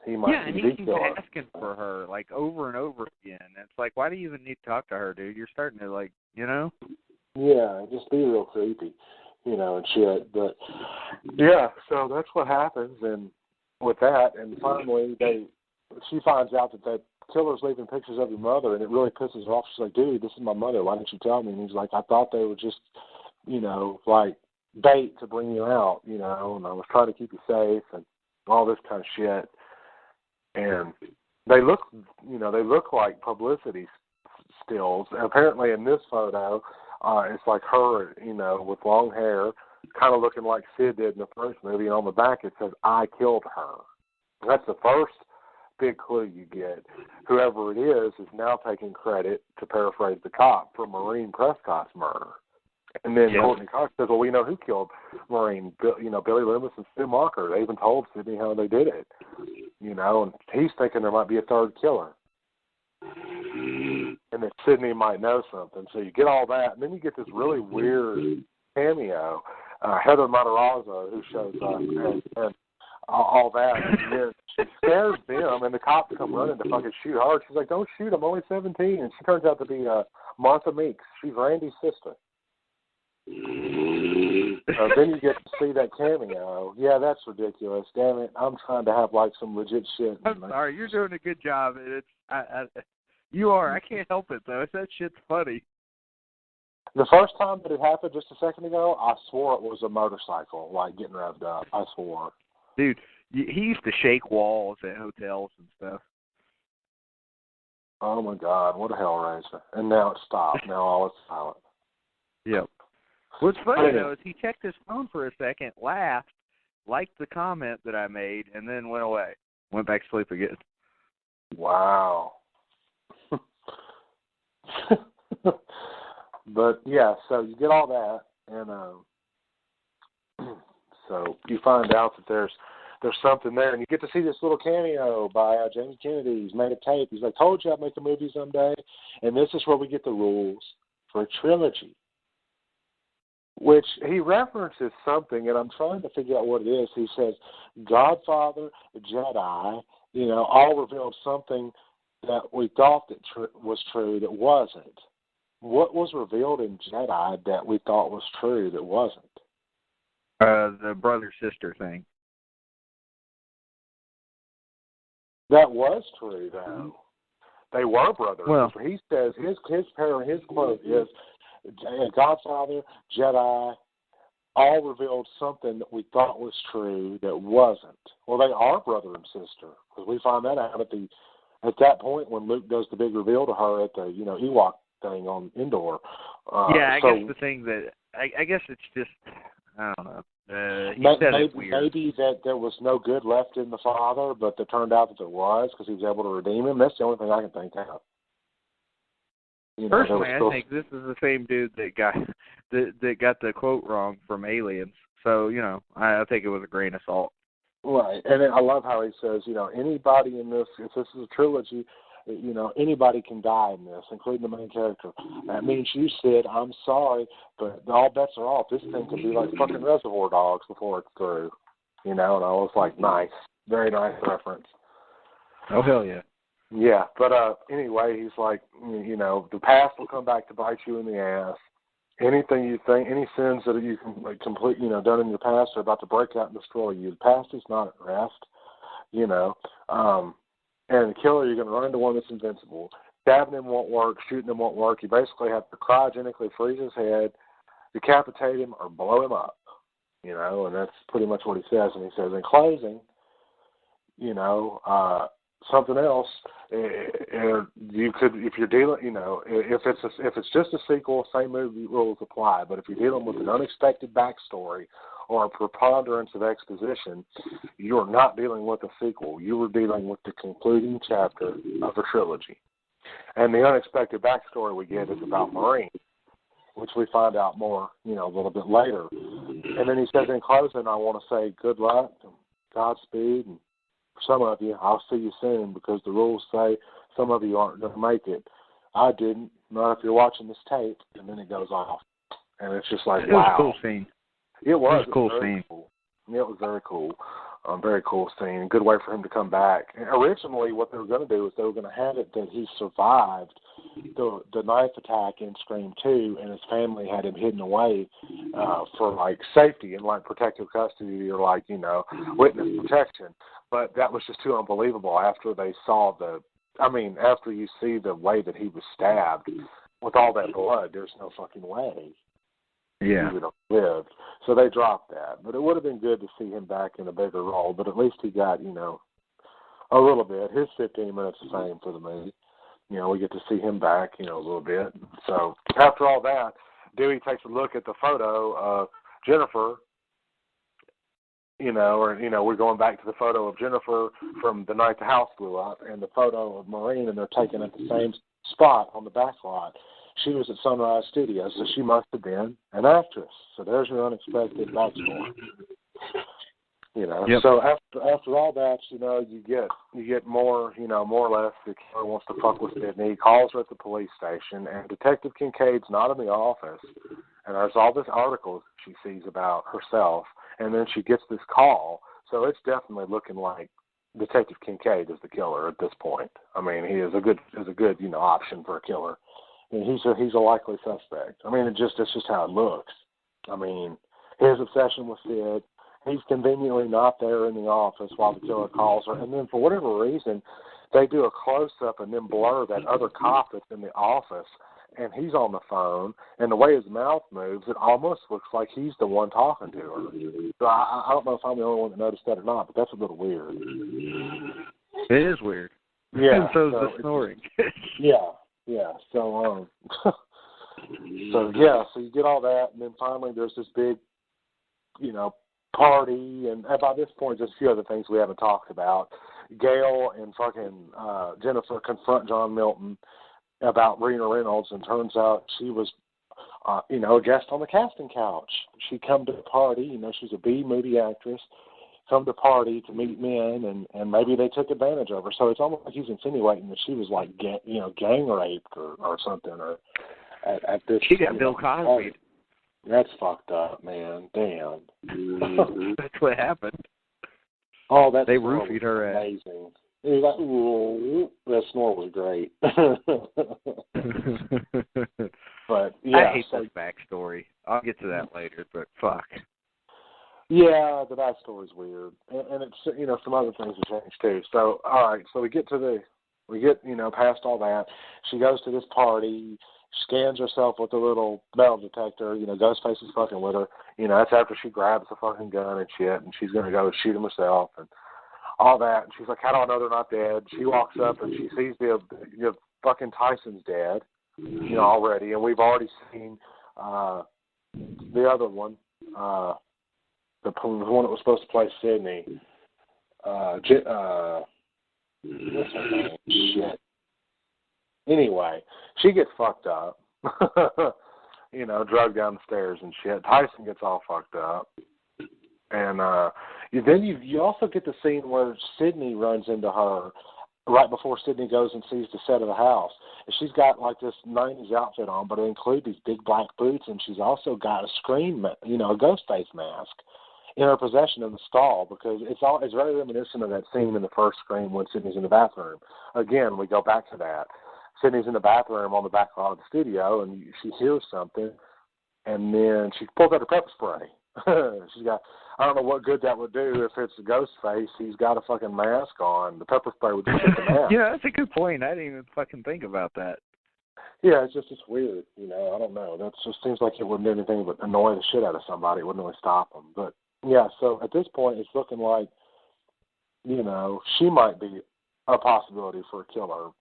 He might and he keeps asking for her, like, over and over again. It's like, why do you even need to talk to her, dude? You're starting to, like, you know? Yeah, just be real creepy, and shit. But, yeah, so that's what happens, and with that, and finally she finds out that killer's leaving pictures of your mother, and it really pisses her off. She's like, dude, this is my mother. Why didn't you tell me? And he's like, I thought they were just, like bait to bring you out, and I was trying to keep you safe and all this kind of shit. And they look like publicity stills. And apparently in this photo, it's like her, with long hair, kind of looking like Sid did in the first movie. And on the back it says, I killed her. And that's the first big clue you get. Whoever it is now taking credit, to paraphrase the cop, for Maureen Prescott's murder. And then Courtney Cox says, well, we know who killed Maureen. Billy Loomis and Stu Marker. They even told Sidney how they did it. And he's thinking there might be a third killer. And that Sidney might know something. So you get all that, and then you get this really weird cameo. Heather Matarazzo, who shows up, and all that. And then she scares them, and the cops come running to fucking shoot her. She's like, don't shoot, I'm only 17. And she turns out to be Martha Meeks. She's Randy's sister. Then you get to see that cameo. Yeah, that's ridiculous. Damn it! I'm trying to have like some legit shit. I'm sorry, you're doing a good job. You are. I can't help it though. That shit's funny. The first time that it happened just a second ago, I swore it was a motorcycle, like getting revved up. I swore. Dude, he used to shake walls at hotels and stuff. Oh my God, what a hellraiser! And now it stopped. Now all is silent. Yep. What's funny, though, is he checked his phone for a second, laughed, liked the comment that I made, and then went away. Went back to sleep again. Wow. But, yeah, so you get all that, and so you find out that there's something there, and you get to see this little cameo by James Kennedy. He's made a tape. He's like, told you I'd make a movie someday, and this is where we get the rules for a trilogy. Which he references something, and I'm trying to figure out what it is. He says, Godfather, Jedi, all revealed something that we thought that was true that wasn't. What was revealed in Jedi that we thought was true that wasn't? The brother-sister thing. That was true, though. They were brothers. Well, he says his quote is, Godfather, Jedi, all revealed something that we thought was true that wasn't. Well, they are brother and sister, because we find that out at that point when Luke does the big reveal to her at the Ewok thing on Endor. I guess the thing that I guess it's just I don't know. Maybe that there was no good left in the father, but it turned out that there was because he was able to redeem him. That's the only thing I can think of. Personally, I think this is the same dude that got the quote wrong from Aliens. So, I think it was a grain of salt. Right, and I love how he says, anybody in this, if this is a trilogy, anybody can die in this, including the main character. That means you said, I'm sorry, but all bets are off. This thing could be like fucking Reservoir Dogs before it's through. And I was like, nice. Very nice reference. Oh, hell yeah. Yeah, but anyway, he's like, the past will come back to bite you in the ass. Anything you think, any sins that you can complete, done in your past are about to break out and destroy you. The past is not at rest, and the killer, you're going to run into one that's invincible. Stabbing him won't work, shooting him won't work. You basically have to cryogenically freeze his head, decapitate him, or blow him up, and that's pretty much what he says. And he says, in closing, something else, you could, if you're dealing, if it's just a sequel, same movie rules apply. But if you're dealing with an unexpected backstory or a preponderance of exposition, you are not dealing with a sequel. You are dealing with the concluding chapter of a trilogy. And the unexpected backstory we get is about Maureen, which we find out more, a little bit later. And then he says, in closing, I want to say good luck, and Godspeed, and for some of you, I'll see you soon, because the rules say some of you aren't going to make it. I didn't, not if you're watching this tape. And then it goes off. And it's just like, wow. It was a cool scene. It was a cool scene. Cool. It was very cool. Very cool scene. Good way for him to come back. And originally, what they were going to do is they were going to have it that he survived the knife attack in Scream 2, and his family had him hidden away for, like, safety and, like, protective custody or, like, witness protection. But that was just too unbelievable after they saw after you see the way that he was stabbed with all that blood, there's no fucking way. Yeah. He would have lived. So they dropped that. But it would have been good to see him back in a bigger role, but at least he got, a little bit. His 15 minutes the same for the movie. We get to see him back, a little bit. So after all that, Dewey takes a look at the photo of Jennifer, we're going back to the photo of Jennifer from the night the house blew up and the photo of Maureen, and they're taken at the same spot on the back lot. She was at Sunrise Studios, so she must have been an actress. So there's your unexpected backstory. Yep. So after all that, you get more, more or less the killer wants to fuck with Sydney. He calls her at the police station, and Detective Kincaid's not in the office. And there's all this articles she sees about herself, and then she gets this call. So it's definitely looking like Detective Kincaid is the killer at this point. I mean, he is a good option for a killer. I mean, he's a likely suspect. I mean, it's just how it looks. I mean, his obsession with Sid. He's conveniently not there in the office while the killer calls her, and then for whatever reason, they do a close-up and then blur that other cop that's in the office, and he's on the phone, and the way his mouth moves, it almost looks like he's the one talking to her. So I don't know if I'm the only one that noticed that or not, but that's a little weird. It is weird. Yeah. And so's the snoring. Yeah. So, so you get all that, and then finally there's this big, party, and by this point, just a few other things we haven't talked about. Gail and fucking Jennifer confront John Milton about Rena Reynolds, and turns out she was, a guest on the casting couch. She'd come to the party, she's a B-movie actress, come to party to meet men, and maybe they took advantage of her. So it's almost like he's insinuating that she was like, gang raped or something, or at this. She got Bill Cosby. That's fucked up, man. Damn. That's what happened. Oh, that they snore roofied her ass. Amazing. It was like, ooh, that snore was great. But yeah, I hate that backstory. I'll get to that later, but fuck. Yeah, the backstory's weird, and it's some other things have changed too. So all right, so we get past all that. She goes to this party. Scans herself with a little metal detector. Ghostface is fucking with her. That's after she grabs the fucking gun and shit, and she's going to go shoot him herself and all that. And she's like, how do I know they're not dead? She walks up and she sees the fucking Tyson's dead, already. And we've already seen the other one, the one that was supposed to play Sydney. What's her name? Shit. Anyway, she gets fucked up, drugged down the stairs and shit. Tyson gets all fucked up. And then you also get the scene where Sydney runs into her right before Sydney goes and sees the set of the house. And she's got like this 90s outfit on, but it includes these big black boots, and she's also got a a ghost face mask in her possession in the stall, because it's very reminiscent of that scene in the first Scream when Sydney's in the bathroom. Again, we go back to that. Sydney's in the bathroom on the back lot of the studio, and she hears something, and then she pulls out her pepper spray. She's got, I don't know what good that would do if it's a ghost face. He's got a fucking mask on. The pepper spray would just hit the mask. Yeah, that's a good point. I didn't even fucking think about that. Yeah, it's weird. I don't know. That just seems like it wouldn't do anything but annoy the shit out of somebody. It wouldn't really stop them. But yeah, so at this point, it's looking like, she might be a possibility for a killer.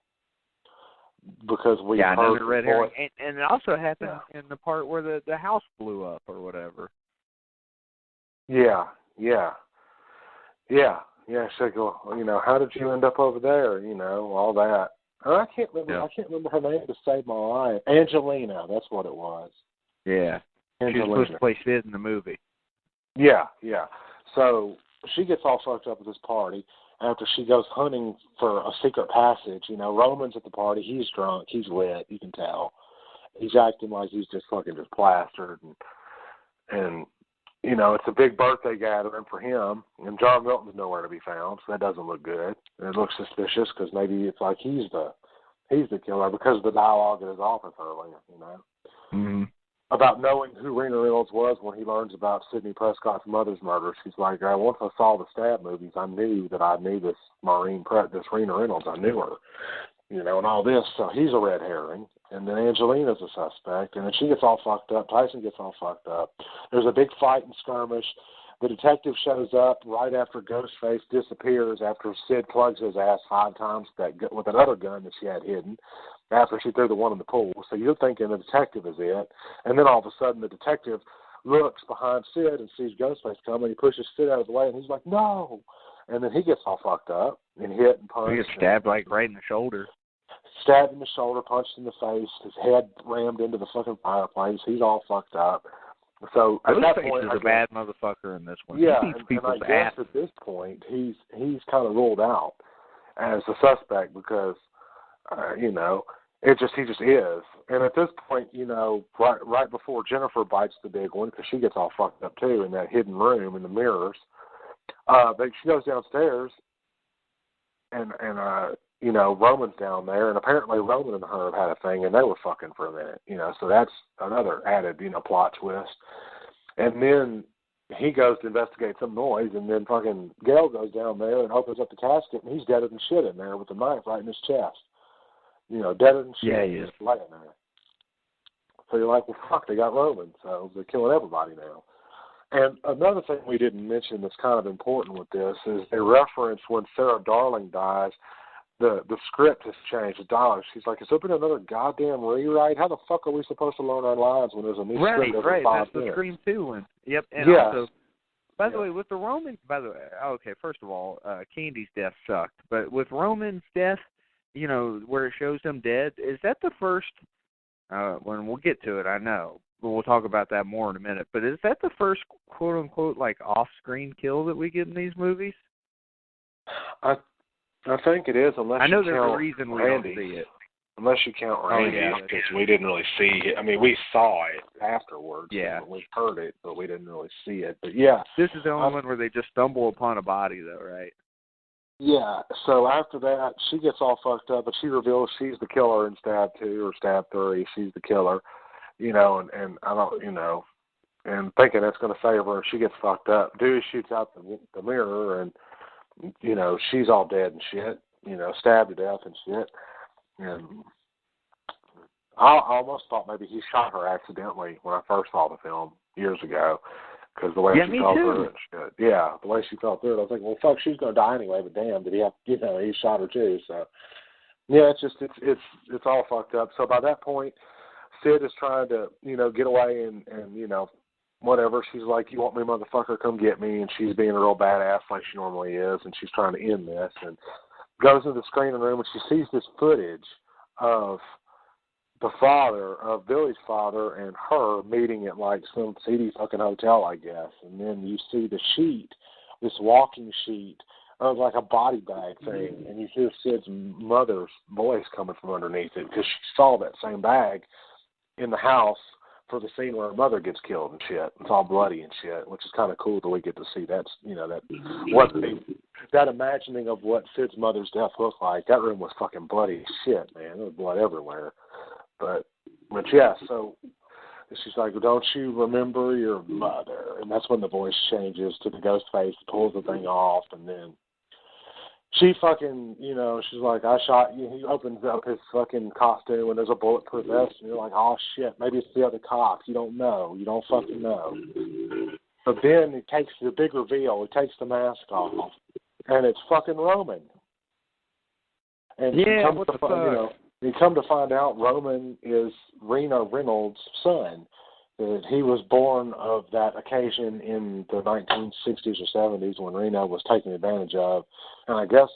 Because we heard another red herring, and it also happened in the part where the house blew up or whatever. Yeah. So go, how did you end up over there? All that. And I can't remember. Yeah. I can't remember her name to save my life. Angelina, that's what it was. Yeah. Angelina. She was supposed to play Sid in the movie. Yeah. So she gets all fucked up at this party. After she goes hunting for a secret passage, Roman's at the party. He's drunk. He's lit. You can tell. He's acting like he's just fucking just plastered. And you know, it's a big birthday gathering for him, and John Milton's nowhere to be found, so that doesn't look good. And it looks suspicious because maybe it's like he's the killer because of the dialogue in his office earlier, you know, about knowing who Rena Reynolds was when he learns about Sidney Prescott's mother's murder. She's like, once I saw the Stab movies, I knew that I knew this Rena Reynolds. I knew her, you know, and all this. So he's a red herring. And then Angelina's a suspect, and then she gets all fucked up. Tyson gets all fucked up. There's a big fight and skirmish. The detective shows up right after Ghostface disappears after Sid plugs his ass 5 times with another gun that she had hidden after she threw the one in the pool. So you're thinking the detective is it. And then all of a sudden the detective looks behind Sid and sees Ghostface coming. He pushes Sid out of the way, and he's like, no. And then he gets all fucked up and hit and punched. He gets stabbed like right in the shoulder. Stabbed in the shoulder, punched in the face, his head rammed into the fucking fireplace. He's all fucked up. So at that point, is a bad motherfucker in this one. Yeah, he beats people's and I guess at this point he's kind of ruled out as a suspect because you know, he just is. And at this point, you know, right before Jennifer bites the big one because she gets all fucked up too in that hidden room in the mirrors, but she goes downstairs and you know, Roman's down there, and apparently Roman and her have had a thing, and they were fucking for a minute, you know, so that's another added, you know, plot twist. And then he goes to investigate some noise, and then fucking Gail goes down there and opens up the casket, and he's deader than shit in there with a knife right in his chest. You know, deader than shit. Yeah, he is. Just laying there. So you're like, well, fuck, they got Roman, so they're killing everybody now. And another thing we didn't mention that's kind of important with this is they reference when Sarah Darling dies, the script has changed. The dialogue. She's like, has there been another goddamn rewrite? How the fuck are we supposed to learn our lines when there's a new script every 5 Right, that's minutes? the Scream 2 one. Yep, and also, by the way, with the Roman, okay, first of all, Candy's death sucked. But with Roman's death, you know, where it shows him dead, is that the first, when we'll get to it, I know, but we'll talk about that more in a minute, but is that the first quote-unquote, like, off-screen kill that we get in these movies? I think it is, unless I know you there's count a reason we Randy. don't see it. Unless you count Randy, because we didn't really see it. I mean, we saw it afterwards. Yeah. We heard it, but we didn't really see it. But yeah. This is the only one where they just stumble upon a body, though, right? Yeah, so after that, she gets all fucked up, but she reveals she's the killer in Stab 2 or Stab 3. She's the killer, you know, and I don't, you know, and thinking that's going to save her, she gets fucked up. Dude shoots out the mirror, and, you know, she's all dead and shit, you know, stabbed to death and shit. And I almost thought maybe he shot her accidentally when I first saw the film years ago, because the way she fell through it and shit. Yeah, the way she fell through it, I was like, well, fuck, she's going to die anyway, but damn, did he have, you know, he shot her too, so. Yeah, it's all fucked up. So by that point, Sid is trying to, you know, get away and you know, whatever. She's like, you want me, motherfucker, come get me. And she's being a real badass like she normally is, and she's trying to end this. And goes into the screening room, and she sees this footage of the father, of Billy's father, and her meeting at, like, some seedy fucking hotel, I guess. And then you see the sheet, this walking sheet, of like a body bag thing, and you hear Sid's mother's voice coming from underneath it, because she saw that same bag in the house for the scene where her mother gets killed and shit. It's all bloody and shit, which is kind of cool that we get to see that, you know, that imagining of what Sid's mother's death looked like. That room was fucking bloody as shit, man. There was blood everywhere. But yeah, so she's like, well, don't you remember your mother? And that's when the voice changes to the ghost face, pulls the thing off, and then she fucking, you know, she's like, I shot you. He opens up his fucking costume, and there's a bulletproof vest, and you're like, oh, shit, maybe it's the other cop. You don't know. You don't fucking know. But then he takes the big reveal. He takes the mask off, and it's fucking Roman. And yeah, what the fuck? You know, you come to find out Roman is Rena Reynolds' son. That he was born of that occasion in the 1960s or 70s when Rena was taken advantage of, and I guess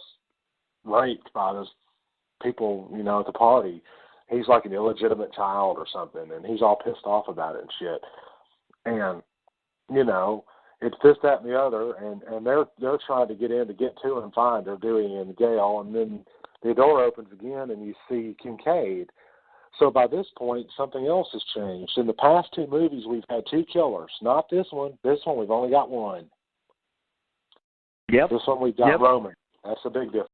raped by those people, you know, at the party. He's like an illegitimate child or something, and he's all pissed off about it and shit. And, you know, it's this, that, and the other, and they're trying to get in to get to and find her, Dewey and Gail, and then the door opens again, and you see Kincaid So by this point, something else has changed. In the past 2 movies, we've had 2 killers. Not this one. This one, we've only got 1. Yep. This one, we've got Roman. That's a big difference.